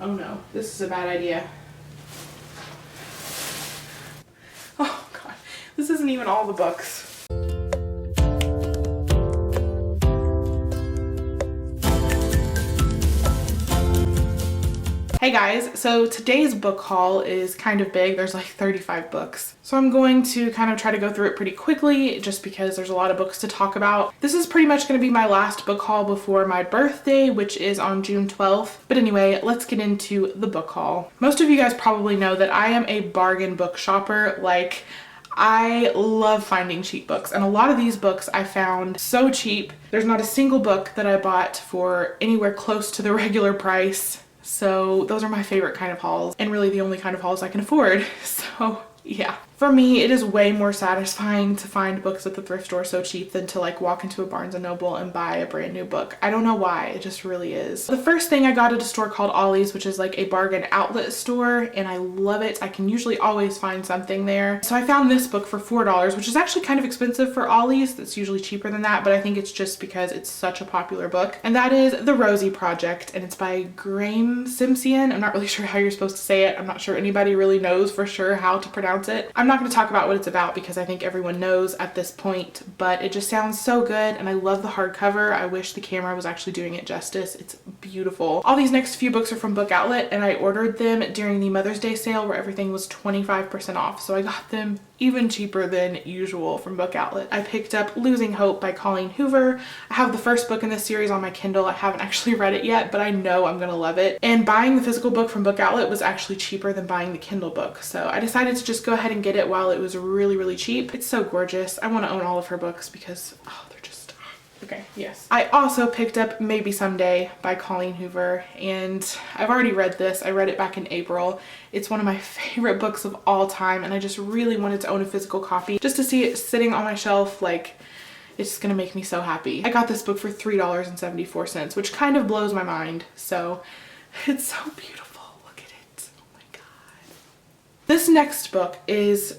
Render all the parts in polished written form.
Oh no, this is a bad idea. Oh god, this isn't even all the books. Hey guys, so today's book haul is kind of big. There's like 35 books. So I'm going to kind of try to go through it pretty quickly just because there's a lot of books to talk about. This is pretty much going to be my last book haul before my birthday, which is on June 12th. But anyway, let's get into the book haul. Most of you guys probably know that I am a bargain book shopper. Like, I love finding cheap books, and a lot of these books I found so cheap. There's not a single book that I bought for anywhere close to the regular price. So those are my favorite kind of hauls, and really the only kind of hauls I can afford. So yeah. For me, it is way more satisfying to find books at the thrift store so cheap than to like walk into a Barnes & Noble and buy a brand new book. I don't know why, it just really is. The first thing I got at a store called Ollie's, which is like a bargain outlet store, and I love it. I can usually always find something there. So I found this book for $4, which is actually kind of expensive for Ollie's. That's usually cheaper than that, but I think it's just because it's such a popular book. And that is The Rosie Project, and it's by Graham Simpson. I'm not really sure how you're supposed to say it. I'm not sure anybody really knows for sure how to pronounce it. I'm not going to talk about what it's about because I think everyone knows at this point, but it just sounds so good, and I love the hardcover. I wish the camera was actually doing it justice. It's beautiful. All these next few books are from Book Outlet, and I ordered them during the Mother's Day sale where everything was 25% off, so I got them even cheaper than usual from Book Outlet. I picked up Losing Hope by Colleen Hoover. I have the first book in this series on my Kindle. I haven't actually read it yet, but I know I'm gonna love it. And buying the physical book from Book Outlet was actually cheaper than buying the Kindle book, so I decided to just go ahead and get it while it was really, really cheap. It's so gorgeous. I want to own all of her books because, oh, they're just... Okay, yes. I also picked up Maybe Someday by Colleen Hoover, and I've already read this. I read it back in April. It's one of my favorite books of all time, and I just really wanted to own a physical copy just to see it sitting on my shelf. Like, it's just gonna make me so happy. I got this book for $3.74, which kind of blows my mind. So it's so beautiful. Look at it. Oh my god. This next book is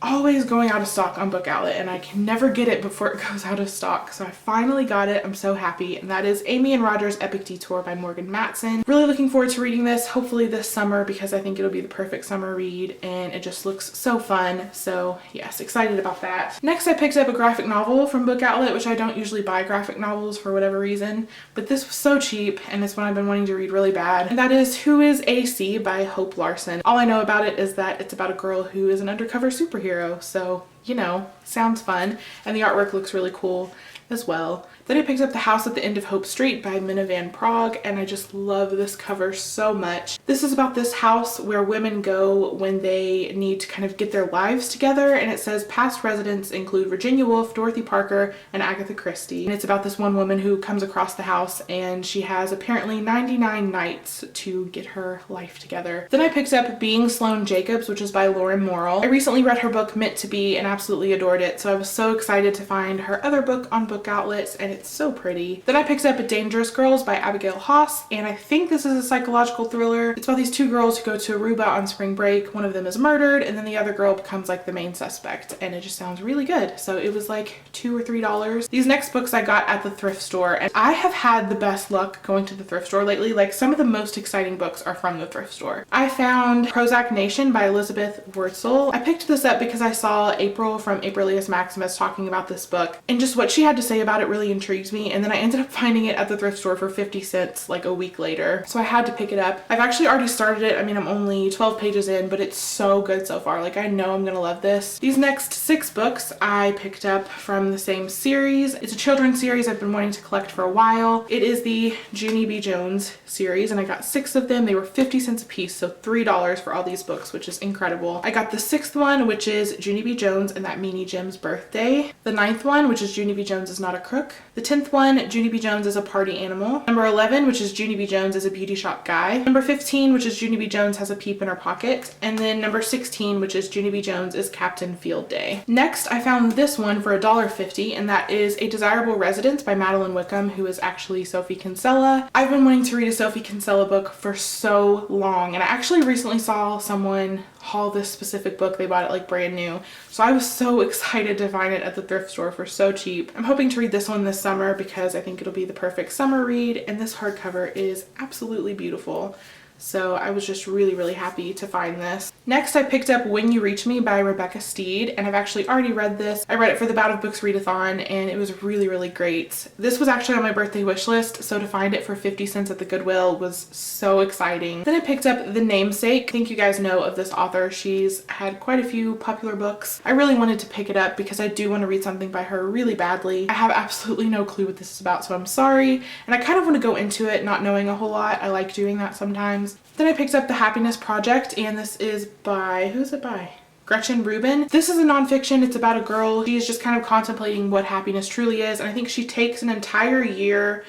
always going out of stock on Book Outlet, and I can never get it before it goes out of stock, so I finally got it. I'm so happy, and that is Amy and Roger's Epic Detour by Morgan Matson. Really looking forward to reading this, hopefully this summer, because I think it'll be the perfect summer read, and it just looks so fun. So yes, excited about that. Next, I picked up a graphic novel from Book Outlet, which I don't usually buy graphic novels for whatever reason, but this was so cheap, and it's one I've been wanting to read really bad, and that is Who is AC by Hope Larson. All I know about it is that it's about a girl who is an undercover superhero. So, you know, sounds fun, and the artwork looks really cool as well. Then I picked up The House at the End of Hope Street by Minna Van Prague, and I just love this cover so much. This is about this house where women go when they need to kind of get their lives together, and it says past residents include Virginia Woolf, Dorothy Parker, and Agatha Christie. And it's about this one woman who comes across the house, and she has apparently 99 nights to get her life together. Then I picked up Being Sloane Jacobs, which is by Lauren Morrill. I recently read her book Meant to Be and absolutely adored it, so I was so excited to find her other book on Book Outlets, and it's so pretty. Then I picked up Dangerous Girls by Abigail Haas, and I think this is a psychological thriller. It's about these two girls who go to Aruba on spring break. One of them is murdered, and then the other girl becomes like the main suspect, and it just sounds really good. So it was like $2 or $3. These next books I got at the thrift store, and I have had the best luck going to the thrift store lately. Like, some of the most exciting books are from the thrift store. I found Prozac Nation by Elizabeth Wurtzel. I picked this up because I saw April from Aprilius Maximus talking about this book, and just what she had to say about it really intrigues me. And then I ended up finding it at the thrift store for 50 cents like a week later, so I had to pick it up. I've actually already started it. I mean, I'm only 12 pages in, but it's so good so far. Like, I know I'm gonna love this. These next 6 books I picked up from the same series. It's a children's series I've been wanting to collect for a while. It is the Junie B. Jones series, and I got 6 of them. They were 50 cents a piece, so $3 for all these books, which is incredible. I got the 6th one, which is Junie B. Jones and That Meanie Jim's Birthday. The 9th one, which is Junie B. Jones Is Not a Crook. The 10th one, Junie B. Jones is a Party Animal. Number 11, which is Junie B. Jones is a Beauty Shop Guy. Number 15, which is Junie B. Jones Has a Peep in Her Pocket. And then number 16, which is Junie B. Jones is Captain Field Day. Next, I found this one for $1.50, and that is A Desirable Residence by Madeline Wickham, who is actually Sophie Kinsella. I've been wanting to read a Sophie Kinsella book for so long, and I actually recently saw someone haul this specific book. They bought it like brand new, so I was so excited to find it at the thrift store for so cheap. I'm hoping to read this one this summer because I think it'll be the perfect summer read, and this hardcover is absolutely beautiful. So I was just really, really happy to find this. Next, I picked up When You Reach Me by Rebecca Steed, and I've actually already read this. I read it for the Bout of Books Readathon, and it was really, really great. This was actually on my birthday wish list, so to find it for 50 cents at the Goodwill was so exciting. Then I picked up The Namesake. I think you guys know of this author. She's had quite a few popular books. I really wanted to pick it up because I do want to read something by her really badly. I have absolutely no clue what this is about, so I'm sorry. And I kind of want to go into it not knowing a whole lot. I like doing that sometimes. Then I picked up The Happiness Project, and this is by, who's it by? Gretchen Rubin. This is a nonfiction. It's about a girl. She's just kind of contemplating what happiness truly is, and I think she takes an entire year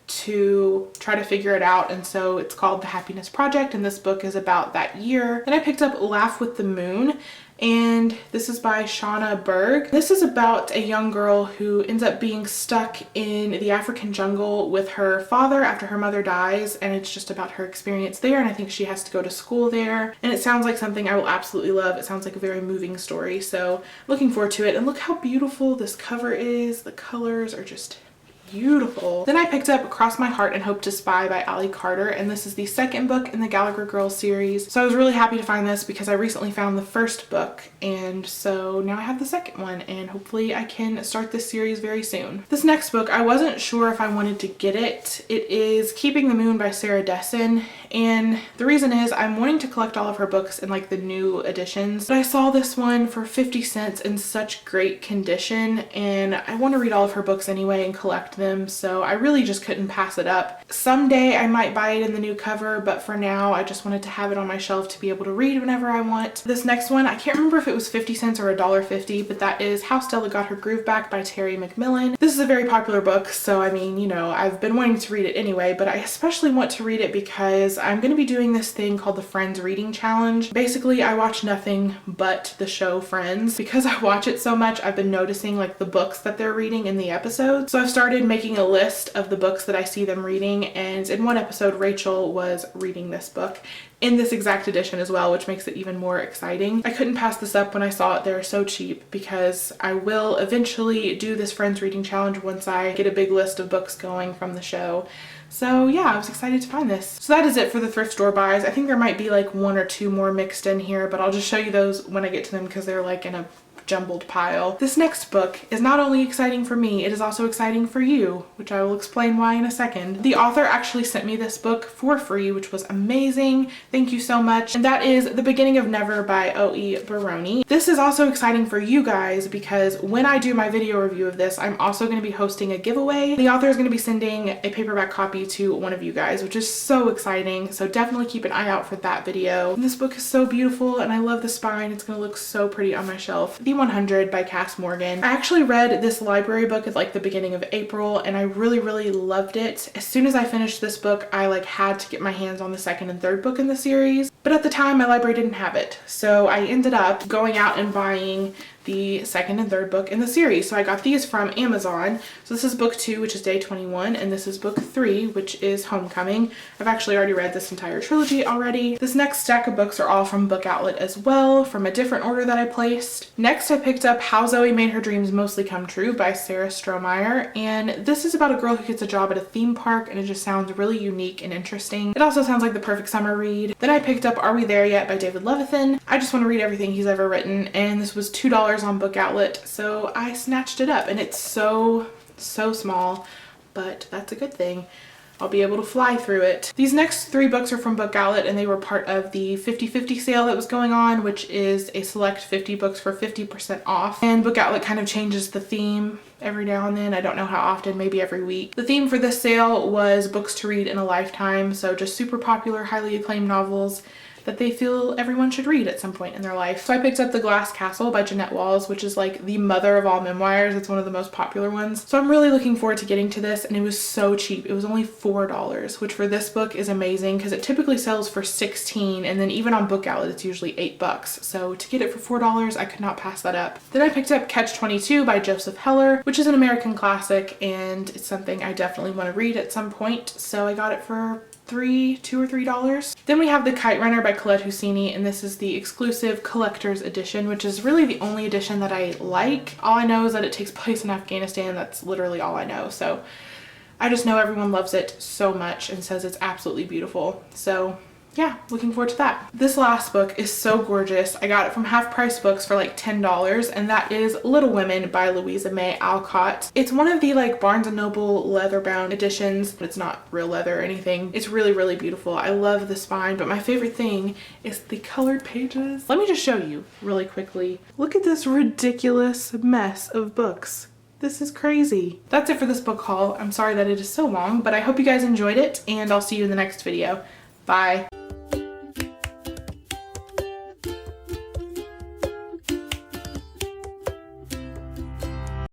to try to figure it out, and so it's called The Happiness Project, and this book is about that year. Then I picked up Laugh with the Moon, and this is by Shauna Berg. This is about a young girl who ends up being stuck in the African jungle with her father after her mother dies, and it's just about her experience there, and I think she has to go to school there, and it sounds like something I will absolutely love. It sounds like a very moving story, so looking forward to it. And look how beautiful this cover is. The colors are just beautiful. Then I picked up Cross My Heart and Hope to Spy by Ally Carter, and this is the second book in the Gallagher Girls series. So I was really happy to find this because I recently found the first book, and so now I have the second one, and hopefully I can start this series very soon. This next book, I wasn't sure if I wanted to get it. It is Keeping the Moon by Sarah Dessen, and the reason is I'm wanting to collect all of her books in like the new editions, but I saw this one for 50 cents in such great condition, and I want to read all of her books anyway and collect them, so I really just couldn't pass it up. Someday I might buy it in the new cover, but for now I just wanted to have it on my shelf to be able to read whenever I want. This next one, I can't remember if it was 50 cents or $1.50, but that is How Stella Got Her Groove Back by Terry McMillan. This is a very popular book, so I mean, you know, I've been wanting to read it anyway, but I especially want to read it because I'm going to be doing this thing called the Friends Reading Challenge. Basically, I watch nothing but the show Friends. Because I watch it so much, I've been noticing like the books that they're reading in the episodes. So I've started making a list of the books that I see them reading, and in one episode Rachel was reading this book in this exact edition as well, which makes it even more exciting. I couldn't pass this up when I saw it. They're so cheap because I will eventually do this Friends Reading Challenge once I get a big list of books going from the show. So yeah, I was excited to find this. So that is it for the thrift store buys. I think there might be like one or two more mixed in here, but I'll just show you those when I get to them because they're like in a jumbled pile. This next book is not only exciting for me, it is also exciting for you, which I will explain why in a second. The author actually sent me this book for free, which was amazing. Thank you so much. And that is The Beginning of Never by O.E. Baroni. This is also exciting for you guys because when I do my video review of this, I'm also going to be hosting a giveaway. The author is going to be sending a paperback copy to one of you guys, which is so exciting. So definitely keep an eye out for that video. And this book is so beautiful and I love the spine. It's going to look so pretty on my shelf. The 100 by Cass Morgan. I actually read this library book at like the beginning of April and I really, really loved it. As soon as I finished this book, I like had to get my hands on the second and third book in the series, but at the time my library didn't have it. So I ended up going out and buying the second and third book in the series. So I got these from Amazon. So this is book 2, which is Day 21, and this is book 3, which is Homecoming. I've actually already read this entire trilogy already. This next stack of books are all from Book Outlet as well, from a different order that I placed. Next, I picked up How Zoe Made Her Dreams Mostly Come True by Sarah Strohmeyer, and this is about a girl who gets a job at a theme park, and it just sounds really unique and interesting. It also sounds like the perfect summer read. Then I picked up Are We There Yet by David Levithan. I just want to read everything he's ever written, and this was $2 on Book Outlet, so I snatched it up, and it's so small, but that's a good thing. I'll be able to fly through it. These next 3 books are from Book Outlet, and they were part of the 50/50 sale that was going on, which is a select 50 books for 50% off. And Book Outlet kind of changes the theme every now and then. I don't know how often, maybe every week. The theme for this sale was books to read in a lifetime, so just super popular, highly acclaimed novels that they feel everyone should read at some point in their life. So I picked up The Glass Castle by Jeanette Walls, which is like the mother of all memoirs. It's one of the most popular ones. So I'm really looking forward to getting to this, and it was so cheap. It was only $4, which for this book is amazing because it typically sells for $16, and then even on Book Outlet it's usually $8. So to get it for $4, I could not pass that up. Then I picked up Catch-22 by Joseph Heller, which is an American classic, and it's something I definitely want to read at some point. So I got it for $2 or $3. Then we have The Kite Runner by Colette Husseini, and this is the exclusive collector's edition, which is really the only edition that I like. All I know is that it takes place in Afghanistan. That's literally all I know. So I just know everyone loves it so much and says it's absolutely beautiful. So yeah, looking forward to that. This last book is so gorgeous. I got it from Half Price Books for like $10, and that is Little Women by Louisa May Alcott. It's one of the like Barnes & Noble leather bound editions. It's not real leather or anything. It's really, really beautiful. I love the spine, but my favorite thing is the colored pages. Let me just show you really quickly. Look at this ridiculous mess of books. This is crazy. That's it for this book haul. I'm sorry that it is so long, but I hope you guys enjoyed it, and I'll see you in the next video. Bye.